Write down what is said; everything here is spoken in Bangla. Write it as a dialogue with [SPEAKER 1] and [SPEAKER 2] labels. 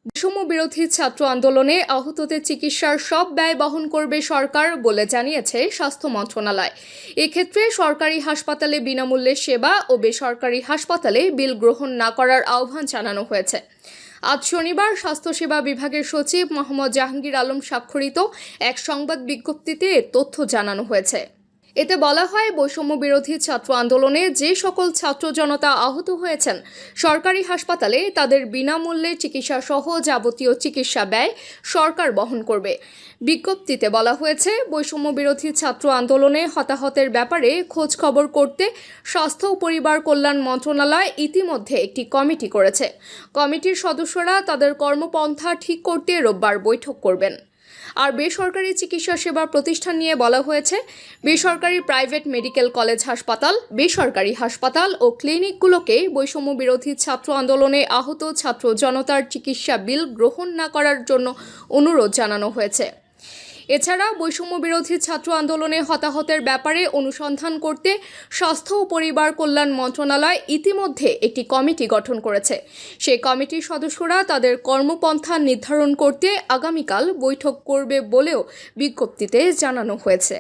[SPEAKER 1] বৈষম্য বিরোধী ছাত্র আন্দোলনে আহতদের চিকিৎসার সব ব্যয় বহন করবে সরকার বলে জানিয়েছে স্বাস্থ্য মন্ত্রণালয়। এক্ষেত্রে সরকারি হাসপাতালে বিনামূল্যে সেবা ও বেসরকারি হাসপাতালে বিল গ্রহণ না করার আহ্বান জানানো হয়েছে। আজ শনিবার স্বাস্থ্যসেবা বিভাগের সচিব মোহাম্মদ জাহাঙ্গীর আলম স্বাক্ষরিত এক সংবাদ বিজ্ঞপ্তিতে এ তথ্য জানানো হয়েছে। এতে বলা হয়, বৈষম্য বিরোধী ছাত্র আন্দোলনে যে সকল ছাত্র জনতা আহত হয়েছেন সরকারি হাসপাতালে তাদের বিনামূল্যে চিকিৎসা সহ যাবতীয় চিকিৎসা ব্যয় সরকার বহন করবে। বিজ্ঞপ্তিতে বলা হয়েছে, বৈষম্য বিরোধী ছাত্র আন্দোলনে হতাহতের ব্যাপারে খোঁজ খবর করতে স্বাস্থ্য ও পরিবার কল্যাণ মন্ত্রণালয় ইতিমধ্যে একটি কমিটি করেছে। কমিটির সদস্যরা তাদের কর্মপন্থা ঠিক করতে রোববার বৈঠক করবেন। আর বেসরকারি চিকিৎসা সেবা প্রতিষ্ঠান নিয়ে বলা হয়েছে, বেসরকারি প্রাইভেট মেডিকেল কলেজ হাসপাতাল, বেসরকারি হাসপাতাল ও ক্লিনিকগুলোকে বৈষম্য বিরোধী ছাত্র আন্দোলনে আহত ছাত্র জনতার চিকিৎসা বিল গ্রহণ না করার জন্য অনুরোধ জানানো হয়েছে। এছাড়া বৈষম্য বিরোধী ছাত্র আন্দোলনে হতাহতের ব্যাপারে অনুসন্ধান করতে স্বাস্থ্য ও পরিবার কল্যাণ মন্ত্রণালয় ইতিমধ্যে একটি কমিটি গঠন করেছে। সেই কমিটির সদস্যরা তাদের কর্মপন্থা নির্ধারণ করতে আগামীকাল বৈঠক করবে বলেও বিজ্ঞপ্তিতে জানানো হয়েছে।